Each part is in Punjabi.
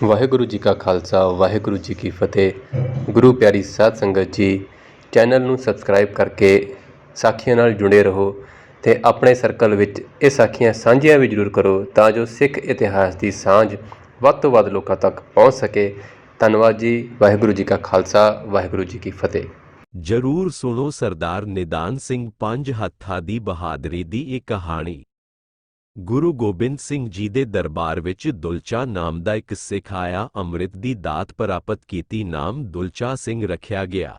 ਵਾਹਿਗੁਰੂ ਜੀ ਕਾ ਖਾਲਸਾ ਵਾਹਿਗੁਰੂ ਜੀ ਕੀ ਫਤਿਹ। ਗੁਰੂ ਪਿਆਰੀ ਸਾਧ ਸੰਗਤ ਜੀ, ਚੈਨਲ ਨੂੰ ਸਬਸਕ੍ਰਾਈਬ ਕਰਕੇ ਸਾਖੀਆਂ ਨਾਲ ਜੁੜੇ ਰਹੋ ਅਤੇ ਆਪਣੇ ਸਰਕਲ ਵਿੱਚ ਇਹ ਸਾਖੀਆਂ ਸਾਂਝੀਆਂ ਵੀ ਜ਼ਰੂਰ ਕਰੋ ਤਾਂ ਜੋ ਸਿੱਖ ਇਤਿਹਾਸ ਦੀ ਸਾਂਝ ਵੱਧ ਤੋਂ ਵੱਧ ਲੋਕਾਂ ਤੱਕ ਪਹੁੰਚ ਸਕੇ। ਧੰਨਵਾਦ ਜੀ। ਵਾਹਿਗੁਰੂ ਜੀ ਕਾ ਖਾਲਸਾ ਵਾਹਿਗੁਰੂ ਜੀ ਕੀ ਫਤਿਹ। ਜ਼ਰੂਰ ਸੁਣੋ ਸਰਦਾਰ ਨਿਦਾਨ ਸਿੰਘ ਪੰਜ ਹੱਥਾਂ ਦੀ ਬਹਾਦਰੀ ਦੀ ਇਹ ਕਹਾਣੀ। ਗੁਰੂ ਗੋਬਿੰਦ ਸਿੰਘ ਜੀ ਦੇ ਦਰਬਾਰ ਵਿੱਚ ਦੁਲਚਾ ਨਾਮ ਦਾ ਇੱਕ ਸਿੱਖ ਆਇਆ। ਅੰਮ੍ਰਿਤ ਦੀ ਦਾਤ ਪ੍ਰਾਪਤ ਕੀਤੀ, ਨਾਮ ਦੁਲਚਾ ਸਿੰਘ ਰੱਖਿਆ ਗਿਆ।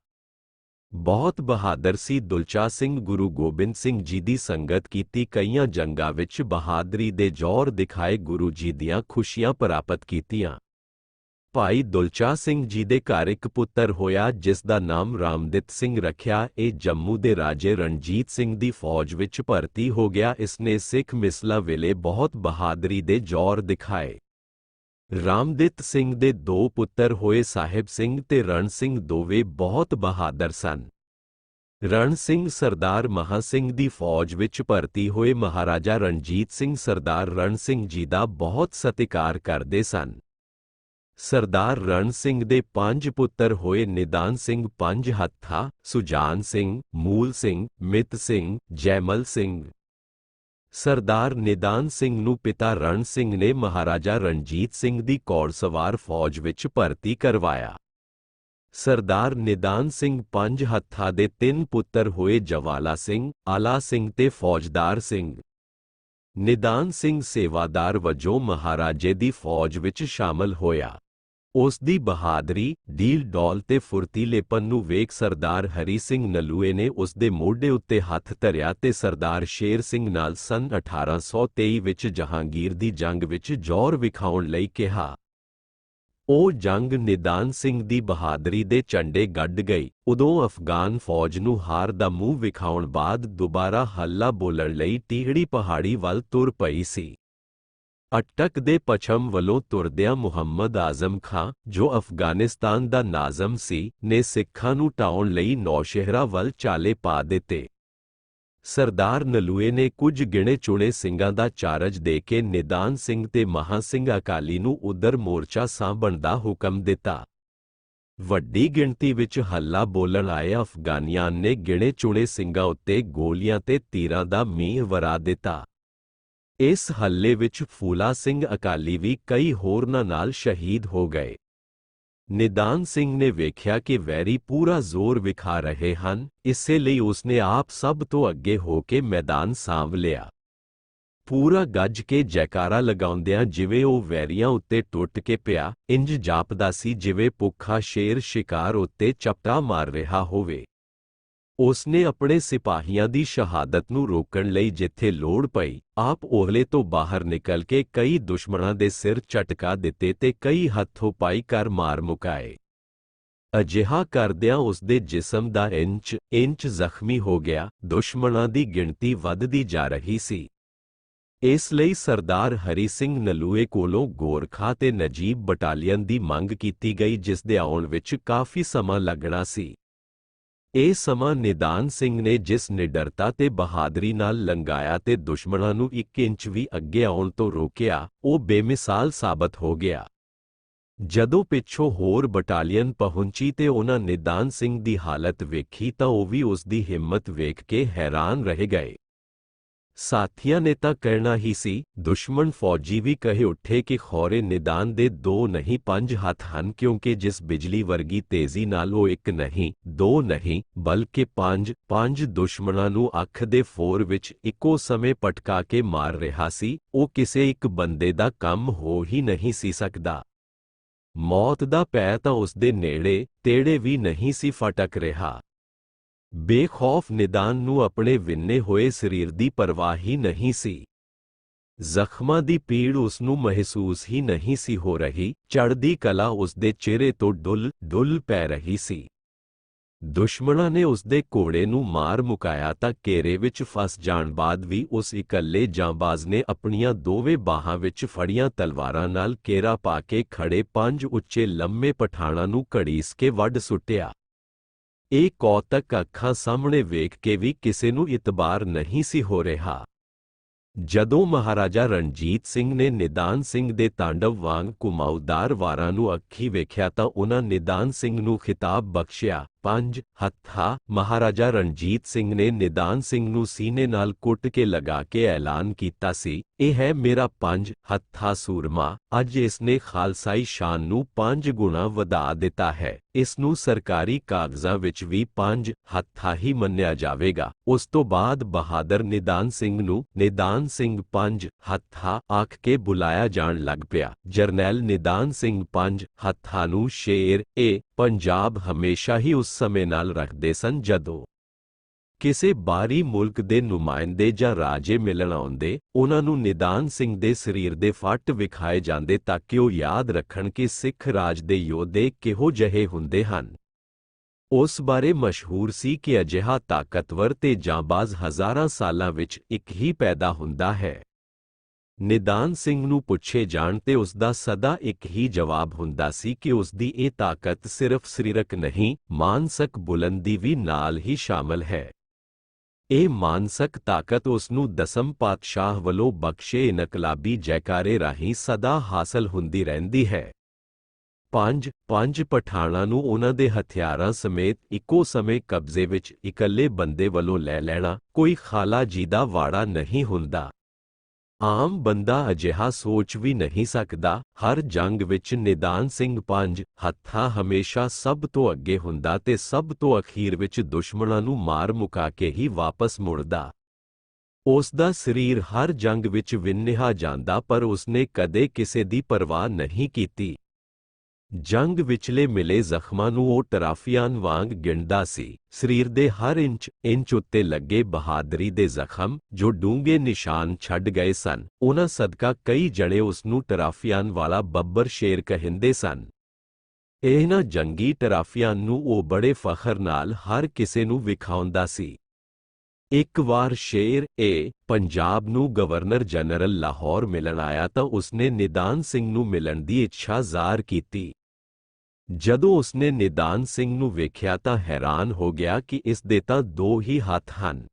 ਬਹੁਤ ਬਹਾਦਰ ਸੀ ਦੁਲਚਾ ਸਿੰਘ। ਗੁਰੂ ਗੋਬਿੰਦ ਸਿੰਘ ਜੀ ਦੀ ਸੰਗਤ ਕੀਤੀ, ਕਈਆਂ ਜੰਗਾਂ ਵਿੱਚ ਬਹਾਦਰੀ ਦੇ ਜੌਹਰ ਦਿਖਾਏ, ਗੁਰੂ ਜੀ ਦੀਆਂ ਖੁਸ਼ੀਆਂ ਪ੍ਰਾਪਤ ਕੀਤੀਆਂ। ਭਾਈ ਦੁਲਚਾ ਸਿੰਘ ਜੀ ਦੇ ਘਰ ਇੱਕ ਪੁੱਤਰ ਹੋਇਆ ਜਿਸ ਦਾ ਨਾਮ ਰਾਮਦਿੱਤ ਸਿੰਘ ਰੱਖਿਆ। ਇਹ ਜੰਮੂ ਦੇ ਰਾਜੇ ਰਣਜੀਤ ਸਿੰਘ ਦੀ ਫੌਜ ਵਿੱਚ ਭਰਤੀ ਹੋ ਗਿਆ। ਇਸਨੇ ਸਿੱਖ ਮਿਸਲਾਂ ਵੇਲੇ ਬਹੁਤ ਬਹਾਦਰੀ ਦੇ ਜੌਹਰ ਦਿਖਾਏ। ਰਾਮਦਿੱਤ ਸਿੰਘ ਦੇ ਦੋ ਪੁੱਤਰ ਹੋਏ, ਸਾਹਿਬ ਸਿੰਘ ਤੇ ਰਣ ਸਿੰਘ। ਦੋਵੇਂ ਬਹੁਤ ਬਹਾਦਰ ਸਨ। ਰਣ ਸਿੰਘ ਸਰਦਾਰ ਮਹਾਂ ਸਿੰਘ ਦੀ ਫੌਜ ਵਿੱਚ ਭਰਤੀ ਹੋਏ। ਮਹਾਰਾਜਾ ਰਣਜੀਤ ਸਿੰਘ ਸਰਦਾਰ ਰਣ ਸਿੰਘ ਜੀ ਦਾ ਬਹੁਤ ਸਤਿਕਾਰ ਕਰਦੇ ਸਨ। ਸਰਦਾਰ ਰਣ ਸਿੰਘ ਦੇ ਪੰਜ ਪੁੱਤਰ ਹੋਏ, ਨਿਦਾਨ ਸਿੰਘ ਪੰਜ ਹੱਥਾ, ਸੁਜਾਨ ਸਿੰਘ, ਮੂਲ ਸਿੰਘ, ਮਿੱਤ ਸਿੰਘ, ਜੈਮਲ ਸਿੰਘ। ਸਰਦਾਰ ਨਿਦਾਨ ਸਿੰਘ ਨੂੰ ਪਿਤਾ ਰਣ ਸਿੰਘ ਨੇ ਮਹਾਰਾਜਾ ਰਣਜੀਤ ਸਿੰਘ ਦੀ ਘੋੜਸਵਾਰ ਫੌਜ ਵਿੱਚ ਭਰਤੀ ਕਰਵਾਇਆ। ਸਰਦਾਰ ਨਿਦਾਨ ਸਿੰਘ ਪੰਜ ਹੱਥਾ ਦੇ ਤਿੰਨ ਪੁੱਤਰ ਹੋਏ, ਜਵਾਲਾ ਸਿੰਘ, ਆਲਾ ਸਿੰਘ ਤੇ ਫੌਜਦਾਰ ਸਿੰਘ। ਨਿਦਾਨ ਸਿੰਘ ਸੇਵਾਦਾਰ ਵਜੋਂ ਮਹਾਰਾਜੇ ਦੀ ਫੌਜ ਵਿੱਚ ਸ਼ਾਮਲ ਹੋਇਆ। ਉਸ ਦੀ ਬਹਾਦਰੀ, ਢੀਲ ਡੌਲ ਤੇ ਫੁਰਤੀਲੇਪਨ ਨੂੰ ਵੇਖ ਸਰਦਾਰ ਹਰੀ ਸਿੰਘ ਨਲੂਏ ਨੇ ਉਸ ਦੇ ਮੋਢੇ ਉੱਤੇ ਹੱਥ ਧਰਿਆ ਤੇ ਸਰਦਾਰ ਸ਼ੇਰ ਸਿੰਘ ਨਾਲ ਸੰਨ 1823 ਵਿੱਚ ਜਹਾਂਗੀਰ ਦੀ ਜੰਗ ਵਿੱਚ ਜੌਹਰ ਵਿਖਾਉਣ ਲਈ ਕਿਹਾ। ਉਹ ਜੰਗ ਨਿਦਾਨ ਸਿੰਘ ਦੀ ਬਹਾਦਰੀ ਦੇ ਝੰਡੇ ਗੱਡ ਗਈ। ਉਦੋਂ ਅਫਗਾਨ ਫੌਜ ਨੂੰ ਹਾਰ ਦਾ ਮੂੰਹ ਵਿਖਾਉਣ ਬਾਅਦ ਦੁਬਾਰਾ ਹੱਲਾ ਬੋਲਣ ਲਈ ਟੀਹੜੀ ਪਹਾੜੀ ਵੱਲ ਤੁਰ ਪਈ ਸੀ। ਅਟਕ ਦੇ ਪੱਛਮ ਵੱਲੋਂ ਤੁਰਦਿਆਂ ਮੁਹੰਮਦ ਆਜ਼ਮ ਖਾਂ, ਜੋ ਅਫਗਾਨਿਸਤਾਨ ਦਾ ਨਾਜ਼ਮ ਸੀ, ਨੇ ਸਿੱਖਾਂ ਨੂੰ ਢਾਉਣ ਲਈ ਨੌਸ਼ਹਿਰਾ ਵੱਲ ਚਾਲੇ ਪਾ ਦਿੱਤੇ। ਸਰਦਾਰ ਨਲੂਏ ਨੇ ਕੁਝ ਗਿਣੇ ਚੁਣੇ ਸਿੰਘਾਂ ਦਾ ਚਾਰਜ ਦੇ ਕੇ ਨਿਦਾਨ ਸਿੰਘ ਤੇ ਮਹਾਂ ਸਿੰਘ ਅਕਾਲੀ ਨੂੰ ਉਧਰ ਮੋਰਚਾ ਸਾਂਭਣ ਦਾ ਹੁਕਮ ਦਿੱਤਾ। ਵੱਡੀ ਗਿਣਤੀ ਵਿੱਚ ਹੱਲਾ ਬੋਲਣ ਆਏ ਅਫਗਾਨੀਆਂ ਨੇ ਗਿਣੇ ਚੁਣੇ ਸਿੰਘਾਂ ਉੱਤੇ ਗੋਲੀਆਂ ਤੇ ਤੀਰਾਂ ਦਾ ਮੀਂਹ ਵਰਾ ਦਿੱਤਾ। ਇਸ ਹੱਲੇ ਵਿੱਚ ਫੂਲਾ ਸਿੰਘ ਅਕਾਲੀ ਵੀ ਕਈ ਹੋਰਨਾਂ ਨਾਲ ਸ਼ਹੀਦ ਹੋ ਗਏ। ਨਿਦਾਨ ਸਿੰਘ ਨੇ ਵੇਖਿਆ ਕਿ ਵੈਰੀ ਪੂਰਾ ਜ਼ੋਰ ਵਿਖਾ ਰਹੇ ਹਨ, ਇਸੇ ਲਈ ਉਸਨੇ ਆਪ ਸਭ ਤੋਂ ਅੱਗੇ ਹੋ ਕੇ ਮੈਦਾਨ ਸਾਂਭ ਲਿਆ। ਪੂਰਾ ਗੱਜ ਕੇ ਜੈਕਾਰਾ ਲਗਾਉਂਦਿਆਂ ਜਿਵੇਂ ਉਹ ਵੈਰੀਆਂ ਉੱਤੇ ਟੁੱਟ ਕੇ ਪਿਆ, ਇੰਜ ਜਾਪਦਾ ਸੀ ਜਿਵੇਂ ਭੁੱਖਾ ਸ਼ੇਰ ਸ਼ਿਕਾਰ ਉੱਤੇ ਚਪਟਾ ਮਾਰ ਰਿਹਾ ਹੋਵੇ। ਉਸਨੇ ਆਪਣੇ ਸਿਪਾਹੀਆਂ ਦੀ ਸ਼ਹਾਦਤ ਨੂੰ ਰੋਕਣ ਲਈ ਜਿੱਥੇ ਲੋੜ ਪਈ, ਆਪ ਓਹਲੇ ਤੋਂ ਬਾਹਰ ਨਿਕਲ ਕੇ ਕਈ ਦੁਸ਼ਮਣਾਂ ਦੇ ਸਿਰ ਝਟਕਾ ਦਿੱਤੇ ਤੇ ਕਈ ਹੱਥੋਂ ਪਾਈ ਕਰ ਮਾਰ ਮੁਕਾਏ। ਅਜਿਹਾ ਕਰਦਿਆਂ ਉਸਦੇ ਜਿਸਮ ਦਾ ਇੰਚ ਜ਼ਖਮੀ ਹੋ ਗਿਆ। ਦੁਸ਼ਮਣਾਂ ਦੀ ਗਿਣਤੀ ਵੱਧਦੀ ਜਾ ਰਹੀ ਸੀ। ਇਸ ਲਈ ਸਰਦਾਰ ਹਰੀ ਸਿੰਘ ਨਲੂਏ ਕੋਲੋਂ ਗੋਰਖਾ ਤੇ ਨਜੀਬ ਬਟਾਲੀਅਨ ਦੀ ਮੰਗ ਕੀਤੀ ਗਈ, ਜਿਸ ਦੇ ਆਉਣ ਵਿੱਚ ਕਾਫੀ ਸਮਾਂ ਲੱਗਣਾ ਸੀ। ਇਹ ਸਮਾਂ ਨਿਦਾਨ ਸਿੰਘ ਨੇ ਜਿਸ ਨਿਡਰਤਾ ਤੇ ਬਹਾਦਰੀ ਨਾਲ ਲੰਘਾਇਆ ਤੇ ਦੁਸ਼ਮਣਾਂ ਨੂੰ 1 ਇੰਚ ਵੀ ਅੱਗੇ ਆਉਣ ਤੋਂ ਰੋਕਿਆ, ਉਹ ਬੇਮਿਸਾਲ ਸਾਬਤ ਹੋ ਗਿਆ। ਜਦੋਂ ਪਿੱਛੋਂ ਹੋਰ ਬਟਾਲੀਅਨ ਪਹੁੰਚੀ ਤੇ ਉਹਨਾਂ ਨਿਦਾਨ ਸਿੰਘ ਦੀ ਹਾਲਤ ਵੇਖੀ ਤਾਂ ਉਹ ਵੀ ਉਸ ਦੀ ਹਿੰਮਤ ਵੇਖ ਕੇ ਹੈਰਾਨ ਰਹਿ ਗਏ। ਸਾਥੀਆਂ ਨੇ ਤਾਂ ਕਹਿਣਾ ਹੀ ਸੀ, ਦੁਸ਼ਮਣ ਫੌਜੀ ਵੀ ਕਹੇ ਉੱਠੇ ਕਿ ਖੌਰੇ ਨਿਦਾਨ ਦੇ 2 ਨਹੀਂ 5 ਹੱਥ ਹਨ, ਕਿਉਂਕਿ ਜਿਸ ਬਿਜਲੀ ਵਰਗੀ ਤੇਜ਼ੀ ਨਾਲ ਉਹ 1 ਨਹੀਂ 2 ਨਹੀਂ ਬਲਕਿ 5 ਦੁਸ਼ਮਣਾਂ ਨੂੰ ਅੱਖ ਦੇ ਫੋਰ ਵਿੱਚ ਇੱਕੋ ਸਮੇਂ ਪਟਕਾ ਕੇ ਮਾਰ ਰਿਹਾ ਸੀ, ਉਹ ਕਿਸੇ ਇੱਕ ਬੰਦੇ ਦਾ ਕੰਮ ਹੋ ਹੀ ਨਹੀਂ ਸੀ ਸਕਦਾ। ਮੌਤ ਦਾ ਭੈ ਤਾਂ ਉਸਦੇ ਨੇੜੇ ਤੇੜੇ ਵੀ ਨਹੀਂ ਸੀ ਫਟਕ ਰਿਹਾ। ਬੇਖੌਫ ਨਿਦਾਨ ਨੂੰ ਆਪਣੇ ਵਿੰਨੇ ਹੋਏ ਸਰੀਰ ਦੀ ਪਰਵਾਹ ਹੀ ਨਹੀਂ ਸੀ। ਜ਼ਖਮਾਂ ਦੀ ਪੀੜ ਉਸਨੂੰ ਮਹਿਸੂਸ ਹੀ ਨਹੀਂ ਸੀ ਹੋ ਰਹੀ। ਚੜ੍ਹਦੀ ਕਲਾ ਉਸਦੇ ਚਿਹਰੇ ਤੋਂ ਡੁੱਲ ਪੈ ਰਹੀ ਸੀ। ਦੁਸ਼ਮਣਾਂ ਨੇ ਉਸਦੇ ਘੋੜੇ ਨੂੰ ਮਾਰ ਮੁਕਾਇਆ ਤਾਂ ਘੇਰੇ ਵਿੱਚ ਫਸ ਜਾਣ ਬਾਅਦ ਵੀ ਉਸ ਇਕੱਲੇ ਜਾਂਬਾਜ਼ ਨੇ ਆਪਣੀਆਂ ਦੋਵੇਂ ਬਾਹਾਂ ਵਿੱਚ ਫੜੀਆਂ ਤਲਵਾਰਾਂ ਨਾਲ ਘੇਰਾ ਪਾ ਕੇ ਖੜੇ 5 ਉੱਚੇ ਲੰਮੇ ਪਠਾਣਾਂ ਨੂੰ ਘੜੀਸ ਕੇ ਵੱਢ ਸੁੱਟਿਆ। ਇਹ ਕੌਤਕ ਅੱਖਾਂ ਸਾਹਮਣੇ ਵੇਖ ਕੇ ਵੀ ਕਿਸੇ ਨੂੰ ਇਤਬਾਰ ਨਹੀਂ ਸੀ ਹੋ ਰਿਹਾ। ਜਦੋਂ ਮਹਾਰਾਜਾ ਰਣਜੀਤ ਸਿੰਘ ਨੇ ਨਿਦਾਨ ਸਿੰਘ ਦੇ ਤਾਂਡਵ ਵਾਂਗ ਘੁਮਾਊਦਾਰ ਵਾਰਾਂ ਨੂੰ ਅੱਖੀਂ ਵੇਖਿਆ ਤਾਂ ਉਹਨਾਂ ਨਿਦਾਨ ਸਿੰਘ ਨੂੰ ਖਿਤਾਬ ਬਖਸ਼ਿਆ। 5 ਹੱਥਾ। ਮਹਾਰਾਜਾ ਰਣਜੀਤ ਸਿੰਘ ਨੇ ਨਿਦਾਨ ਸਿੰਘ ਨੂੰ ਸੀਨੇ ਨਾਲ ਕੁੱਟ ਕੇ ਲਗਾ ਕੇ ਐਲਾਨ ਕੀਤਾ ਸੀ, ਇਹ ਹੈ ਮੇਰਾ 5 ਹੱਥਾ ਸੂਰਮਾ। ਅੱਜ ਇਸ ਨੇ ਖਾਲਸਾਈ ਸ਼ਾਨ ਨੂੰ 5 ਗੁਣਾ ਵਧਾ ਦਿੱਤਾ ਹੈ। ਇਸ ਨੂੰ ਸਰਕਾਰੀ ਕਾਗਜ਼ਾਂ ਵਿੱਚ ਵੀ 5 ਹੱਥਾ ਹੀ ਮੰਨਿਆ ਜਾਵੇਗਾ। ਉਸ ਤੋਂ ਬਾਅਦ ਬਹਾਦਰ ਨਿਦਾਨ ਸਿੰਘ ਨੂੰ ਨਿਦਾਨ ਸਿੰਘ 5 ਹੱਥਾ ਆਖ ਕੇ ਬੁਲਾਇਆ ਜਾਣ ਲੱਗ ਪਿਆ। ਜਰਨੈਲ ਨਿਦਾਨ ਸਿੰਘ 5 ਹੱਥਾ ਨੂੰ ਸ਼ੇਰ-ਏ ਪੰਜਾਬ ਹਮੇਸ਼ਾ ਹੀ ਉਸ ਸਮੇਂ ਨਾਲ ਰੱਖਦੇ ਸਨ ਜਦੋਂ ਕਿਸੇ ਬਾਹਰੀ ਮੁਲਕ ਦੇ ਨੁਮਾਇੰਦੇ ਜਾਂ ਰਾਜੇ ਮਿਲਣ ਆਉਂਦੇ। ਉਹਨਾਂ ਨੂੰ ਨਿਦਾਨ ਸਿੰਘ ਦੇ ਸਰੀਰ ਦੇ ਫੱਟ ਵਿਖਾਏ ਜਾਂਦੇ ਤਾਂ ਕਿ ਉਹ ਯਾਦ ਰੱਖਣ ਕਿ ਸਿੱਖ ਰਾਜ ਦੇ ਯੋਧੇ ਕਿਹੋ ਜਿਹੇ ਹੁੰਦੇ ਹਨ। ਉਸ ਬਾਰੇ ਮਸ਼ਹੂਰ ਸੀ ਕਿ ਅਜਿਹਾ ਤਾਕਤਵਰ ਤੇ ਜਾਂਬਾਜ਼ ਹਜ਼ਾਰਾਂ ਸਾਲਾਂ ਵਿੱਚ ਇੱਕ ਹੀ ਪੈਦਾ ਹੁੰਦਾ ਹੈ। ਨਿਦਾਨ ਸਿੰਘ ਨੂੰ ਪੁੱਛੇ ਜਾਣ ਤੇ ਉਸ ਦਾ ਸਦਾ ਇੱਕ ਹੀ ਜਵਾਬ ਹੁੰਦਾ ਸੀ ਕਿ ਉਸ ਦੀ ਇਹ ਤਾਕਤ ਸਿਰਫ ਸਰੀਰਕ ਨਹੀਂ, ਮਾਨਸਿਕ ਬੁਲੰਦੀ ਵੀ ਨਾਲ ਹੀ ਸ਼ਾਮਲ ਹੈ। ਇਹ ਮਾਨਸਿਕ ਤਾਕਤ ਉਸ ਨੂੰ ਦਸਮ ਪਾਤਸ਼ਾਹ ਵੱਲੋਂ ਬਖਸ਼ੇ ਇਨਕਲਾਬੀ ਜੈਕਾਰੇ ਰਾਹੀਂ ਸਦਾ ਹਾਸਲ ਹੁੰਦੀ ਰਹਿੰਦੀ ਹੈ। 5 ਪਠਾਣਾਂ ਨੂੰ ਉਹਨਾਂ ਦੇ ਹਥਿਆਰਾਂ ਸਮੇਤ ਇੱਕੋ ਸਮੇਂ ਕਬਜ਼ੇ ਵਿੱਚ ਇਕੱਲੇ ਬੰਦੇ ਵੱਲੋਂ ਲੈ ਲੈਣਾ ਕੋਈ ਖਾਲਾ ਜੀ ਦਾ ਵਾੜਾ ਨਹੀਂ ਹੁੰਦਾ। ਆਮ ਬੰਦਾ ਅਜਿਹਾ ਸੋਚ ਵੀ ਨਹੀਂ ਸਕਦਾ। ਹਰ ਜੰਗ ਵਿੱਚ ਨਿਦਾਨ ਸਿੰਘ 5 ਹੱਥਾ ਹਮੇਸ਼ਾ ਸਭ ਤੋਂ ਅੱਗੇ ਹੁੰਦਾ ਤੇ ਸਭ ਤੋਂ ਅਖੀਰ ਵਿੱਚ ਦੁਸ਼ਮਣਾਂ ਨੂੰ ਮਾਰ ਮੁਕਾ ਕੇ ਹੀ ਵਾਪਸ ਮੁੜਦਾ। ਉਸ ਦਾ ਸਰੀਰ ਹਰ ਜੰਗ ਵਿੱਚ ਵਿੰਨ੍ਹਿਆ ਜਾਂਦਾ ਪਰ ਉਸਨੇ ਕਦੇ ਕਿਸੇ ਦੀ ਪਰਵਾਹ ਨਹੀਂ ਕੀਤੀ। ਜੰਗ ਵਿਚਲੇ ਮਿਲੇ ਜ਼ਖਮਾਂ ਨੂੰ ਉਹ ਟਰਾਫੀਆਂ ਵਾਂਗ ਗਿਣਦਾ ਸੀ। ਸਰੀਰ ਦੇ ਹਰ ਇੰਚ ਉੱਤੇ ਲੱਗੇ ਬਹਾਦਰੀ ਦੇ ਜ਼ਖਮ ਜੋ ਡੂੰਘੇ ਨਿਸ਼ਾਨ ਛੱਡ ਗਏ ਸਨ, ਉਹਨਾਂ ਸਦਕਾ ਕਈ ਜਣੇ ਉਸ ਨੂੰ ਟਰਾਫੀਆਂ ਵਾਲਾ ਬੱਬਰ ਸ਼ੇਰ ਕਹਿੰਦੇ ਸਨ। ਇਹਨਾਂ ਜੰਗੀ ਟਰਾਫੀਆਂ ਨੂੰ ਉਹ ਬੜੇ ਫਖਰ ਨਾਲ ਹਰ ਕਿਸੇ ਨੂੰ ਵਿਖਾਉਂਦਾ ਸੀ। ਇੱਕ ਵਾਰ ਸ਼ੇਰ-ਏ ਪੰਜਾਬ ਨੂੰ ਗਵਰਨਰ ਜਨਰਲ ਲਾਹੌਰ ਮਿਲਣ ਆਇਆ ਤਾਂ ਉਸਨੇ ਨਿਦਾਨ ਸਿੰਘ ਨੂੰ ਮਿਲਣ ਦੀ ਇੱਛਾ ਜ਼ਾਹਰ ਕੀਤੀ। ਜਦੋਂ ਉਸਨੇ ਨਿਦਾਨ ਸਿੰਘ ਨੂੰ ਵੇਖਿਆ ਤਾਂ ਹੈਰਾਨ ਹੋ ਗਿਆ ਕਿ ਇਸ ਦੇ ਤਾਂ 2 ਹੀ ਹੱਥ ਹਨ।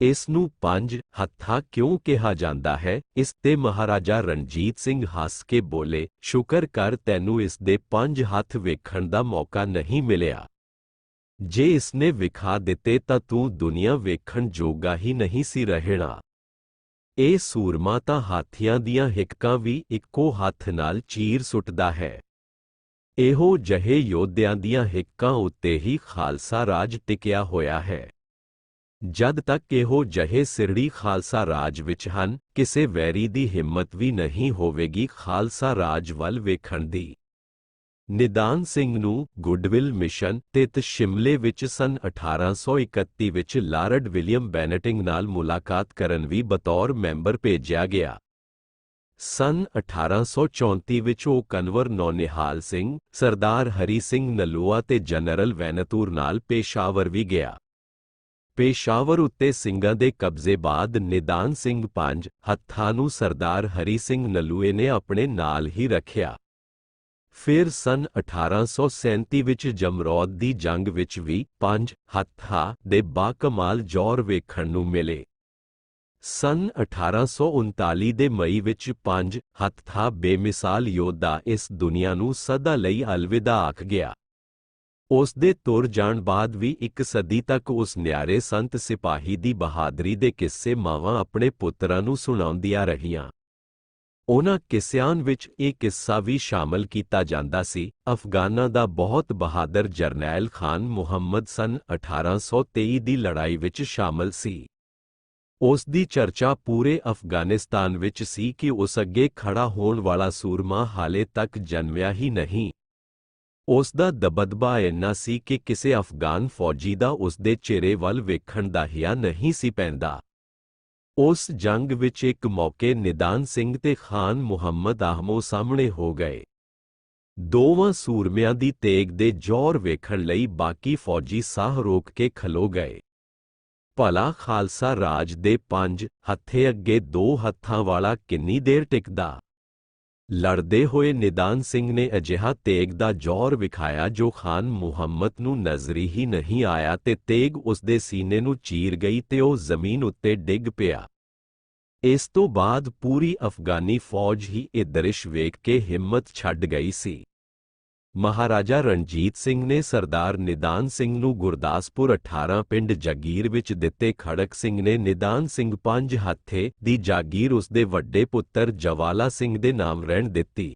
ਇਸ ਨੂੰ 5 ਹੱਥਾ ਕਿਉਂ ਕਿਹਾ ਜਾਂਦਾ ਹੈ? ਇਸ ਤੇ ਮਹਾਰਾਜਾ ਰਣਜੀਤ ਸਿੰਘ ਹੱਸ ਕੇ ਬੋਲੇ, ਸ਼ੁਕਰ ਕਰ ਤੈਨੂੰ ਇਸ ਦੇ 5 ਹੱਥ ਵੇਖਣ ਦਾ ਮੌਕਾ ਨਹੀਂ ਮਿਲਿਆ। ਜੇ ਇਸਨੇ ਵਿਖਾ ਦਿੱਤੇ ਤਾਂ ਤੂੰ ਦੁਨੀਆ ਵੇਖਣ ਜੋਗਾ ਹੀ ਨਹੀਂ ਸੀ ਰਹਿਣਾ। ਇਹ ਸੂਰਮਾ ਤਾਂ ਹਾਥੀਆਂ ਦੀਆਂ ਹਿੱਕਾਂ ਵੀ ਇੱਕੋ ਹੱਥ ਨਾਲ ਚੀਰ ਸੁੱਟਦਾ ਹੈ। ਇਹੋ ਜਿਹੇ ਯੋਧਿਆਂ ਦੀਆਂ ਹਿੱਕਾਂ ਉੱਤੇ ਹੀ ਖਾਲਸਾ ਰਾਜ ਟਿਕਿਆ ਹੋਇਆ ਹੈ। ਜਦ ਤੱਕ ਇਹੋ ਜਿਹੇ ਸਿਰੜੀ ਖਾਲਸਾ ਰਾਜ ਵਿੱਚ ਹਨ, ਕਿਸੇ ਵੈਰੀ ਦੀ ਹਿੰਮਤ ਵੀ ਨਹੀਂ ਹੋਵੇਗੀ ਖਾਲਸਾ ਰਾਜ ਵੱਲ ਵੇਖਣ ਦੀ। ਨਿਦਾਨ ਸਿੰਘ ਨੂੰ ਗੁੱਡਵਿਲ ਮਿਸ਼ਨ ਤਹਿਤ ਸ਼ਿਮਲੇ ਵਿੱਚ ਸਨ 1831 ਵਿੱਚ ਲਾਰਡ ਵਿਲੀਅਮ ਬੈਨਟਿੰਗ ਨਾਲ ਮੁਲਾਕਾਤ ਕਰਨ ਵੀ ਬਤੌਰ ਮੈਂਬਰ ਭੇਜਿਆ ਗਿਆ। ਸਨ 1834 ਵਿੱਚ ਉਹ ਕਨਵਰ ਨੌਨਿਹਾਲ ਸਿੰਘ, ਸਰਦਾਰ ਹਰੀ ਸਿੰਘ ਨਲੂਆ ਤੇ ਜਨਰਲ ਵੈਨਤੂਰ ਨਾਲ ਪੇਸ਼ਾਵਰ ਵੀ ਗਿਆ। ਪੇਸ਼ਾਵਰ ਉੱਤੇ ਸਿੰਘਾਂ ਦੇ ਕਬਜ਼ੇ ਬਾਅਦ ਨਿਦਾਨ ਸਿੰਘ 5 ਹੱਥਾ ਨੂੰ ਸਰਦਾਰ ਹਰੀ ਸਿੰਘ ਨਲੂਏ ਨੇ ਆਪਣੇ ਨਾਲ ਹੀ ਰੱਖਿਆ। ਫਿਰ ਸਨ 1837 ਵਿੱਚ ਜਮਰੌਦ ਦੀ ਜੰਗ ਵਿੱਚ ਵੀ 5 ਹੱਥਾ ਦੇ ਬਾਕਮਾਲ ਜੌਹਰ ਵੇਖਣ ਨੂੰ ਮਿਲੇ। ਸਨ 1839 ਦੇ ਮਈ ਵਿੱਚ 5 ਹੱਥਾ ਬੇਮਿਸਾਲ ਯੋਧਾ ਇਸ ਦੁਨੀਆ ਨੂੰ ਸਦਾ ਲਈ ਅਲਵਿਦਾ ਆਖ ਗਿਆ। ਉਸ ਦੇ ਤੁਰ ਜਾਣ ਬਾਅਦ ਵੀ ਇੱਕ ਸਦੀ ਤੱਕ ਉਸ ਨਿਆਰੇ ਸੰਤ ਸਿਪਾਹੀ ਦੀ ਬਹਾਦਰੀ ਦੇ ਕਿੱਸੇ ਮਾਵਾਂ ਆਪਣੇ ਪੁੱਤਰਾਂ ਨੂੰ ਸੁਣਾਉਂਦੀਆਂ ਰਹੀਆਂ। ਉਹਨਾਂ ਕਿੱਸਿਆਂ ਵਿੱਚ ਇਹ ਕਿੱਸਾ ਵੀ ਸ਼ਾਮਲ ਕੀਤਾ ਜਾਂਦਾ ਸੀ। ਅਫਗਾਨਾਂ ਦਾ ਬਹੁਤ ਬਹਾਦਰ ਜਰਨੈਲ ਖਾਨ ਮੁਹੰਮਦ ਸਨ 1823 ਦੀ ਲੜਾਈ ਵਿੱਚ ਸ਼ਾਮਲ ਸੀ। ਉਸ ਦੀ ਚਰਚਾ ਪੂਰੇ ਅਫਗਾਨਿਸਤਾਨ ਵਿੱਚ ਸੀ ਕਿ ਉਸ ਅੱਗੇ ਖੜਾ ਹੋਣ ਵਾਲਾ ਸੂਰਮਾ ਹਾਲੇ ਤੱਕ ਜਨਮਿਆ ਹੀ ਨਹੀਂ। ਉਸ ਦਾ ਦਬਦਬਾ ਇੰਨਾ ਸੀ ਕਿ ਕਿਸੇ ਅਫਗਾਨ ਫੌਜੀ ਦਾ ਉਸ ਦੇ ਚਿਹਰੇ ਵੱਲ ਵੇਖਣ ਦਾ ਹਿਆ ਨਹੀਂ ਸੀ ਪੈਂਦਾ। ਉਸ ਜੰਗ ਵਿੱਚ ਇੱਕ ਮੌਕੇ ਨਿਦਾਨ ਸਿੰਘ ਤੇ ਖਾਨ ਮੁਹੰਮਦ ਆਹਮੋ ਸਾਹਮਣੇ ਹੋ ਗਏ। ਦੋਵਾਂ ਸੂਰਮਿਆਂ ਦੀ ਤੇਗ ਦੇ ਜੌਹਰ ਵੇਖਣ ਲਈ ਬਾਕੀ ਫੌਜੀ ਸਾਹ ਰੋਕ ਕੇ ਖਲੋ ਗਏ। ਭਲਾ ਖਾਲਸਾ ਰਾਜ ਦੇ 5 ਹੱਥੇ ਅੱਗੇ 2 ਹੱਥਾਂ ਵਾਲਾ ਕਿੰਨੀ ਦੇਰ ਟਿਕਦਾ? ਲੜਦੇ ਹੋਏ ਨਿਦਾਨ ਸਿੰਘ ਨੇ ਅਜਿਹਾ ਤੇਗ ਦਾ ਜੌਹਰ ਵਿਖਾਇਆ ਜੋ ਖਾਨ ਮੁਹੰਮਦ ਨੂੰ ਨਜ਼ਰੀ ਹੀ ਨਹੀਂ ਆਇਆ ਤੇ ਤੇਗ ਉਸ ਦੇ ਸੀਨੇ ਨੂੰ ਚੀਰ ਗਈ ਤੇ ਉਹ ਜ਼ਮੀਨ ਉੱਤੇ ਡਿੱਗ ਪਿਆ। ਇਸ ਤੋਂ ਬਾਅਦ ਪੂਰੀ ਅਫਗਾਨੀ ਫੌਜ ਹੀ ਇਹ ਦ੍ਰਿਸ਼ ਵੇਖ ਕੇ ਹਿੰਮਤ ਛੱਡ ਗਈ ਸੀ। ਮਹਾਰਾਜਾ ਰਣਜੀਤ ਸਿੰਘ ਨੇ ਸਰਦਾਰ ਨਿਦਾਨ ਸਿੰਘ ਨੂੰ ਗੁਰਦਾਸਪੁਰ 18 ਪਿੰਡ ਜਾਗੀਰ ਵਿੱਚ ਦਿੱਤੇ। ਖੜਕ ਸਿੰਘ ਨੇ ਨਿਦਾਨ ਸਿੰਘ ਪੰਜ ਹੱਥੇ ਦੀ ਜਾਗੀਰ ਉਸਦੇ ਵੱਡੇ ਪੁੱਤਰ ਜਵਾਲਾ ਸਿੰਘ ਦੇ ਨਾਮ ਰਹਿਣ ਦਿੱਤੀ।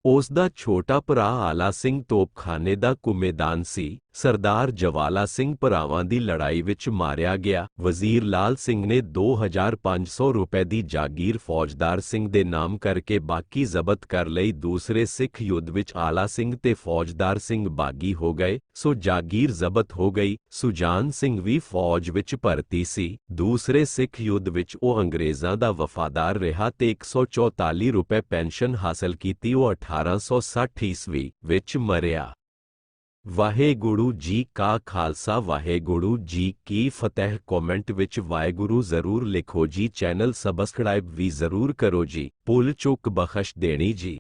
ਉਸ ਦਾ ਛੋਟਾ ਭਰਾ ਆਲਾ ਸਿੰਘ ਤੋਪਖਾਨੇ ਦਾ ਕੁਮੇਦਾਨ ਸੀ। ਸਰਦਾਰ ਜਵਾਲਾ ਸਿੰਘ ਭਰਾਵਾਂ ਦੀ ਲੜਾਈ ਵਿੱਚ ਮਾਰਿਆ ਗਿਆ। ਵਜ਼ੀਰ ਲਾਲ ਸਿੰਘ ਨੇ 2500 ਰੁਪਏ ਦੀ ਜਾਗੀਰ ਫੌਜਦਾਰ ਸਿੰਘ ਦੇ ਨਾਮ ਕਰਕੇ ਬਾਕੀ ਜ਼ਬਤ ਕਰ ਲਈ। ਦੂਸਰੇ ਸਿੱਖ ਯੁੱਧ ਵਿੱਚ ਆਲਾ ਸਿੰਘ ਤੇ ਫੌਜਦਾਰ ਸਿੰਘ ਬਾਗੀ ਹੋ ਗਏ, ਸੋ ਜਾਗੀਰ ਜ਼ਬਤ ਹੋ ਗਈ। ਸੁਜਾਨ ਸਿੰਘ ਵੀ ਫੌਜ ਵਿੱਚ ਭਰਤੀ ਸੀ। ਦੂਸਰੇ ਸਿੱਖ ਯੁੱਧ ਵਿੱਚ ਉਹ ਅੰਗਰੇਜ਼ਾਂ ਦਾ ਵਫਾਦਾਰ ਰਿਹਾ ਤੇ 144 ਰੁਪਏ ਪੈਨਸ਼ਨ ਹਾਸਲ ਕੀਤੀ। ਉਹ 1860 ਈਸਵੀ ਵਿੱਚ ਮਰਿਆ। ਵਾਹਿਗੁਰੂ ਜੀ ਕਾ ਖਾਲਸਾ, ਵਾਹਿਗੁਰੂ ਜੀ ਕੀ ਫਤਿਹ। ਕਮੈਂਟ ਵਿੱਚ ਵਾਹਿਗੁਰੂ ਜ਼ਰੂਰ ਲਿਖੋ ਜੀ। ਚੈਨਲ ਸਬਸਕ੍ਰਾਈਬ ਵੀ ਜ਼ਰੂਰ ਕਰੋ ਜੀ। ਭੁੱਲ ਚੁੱਕ ਬਖਸ਼ ਦੇਣੀ ਜੀ।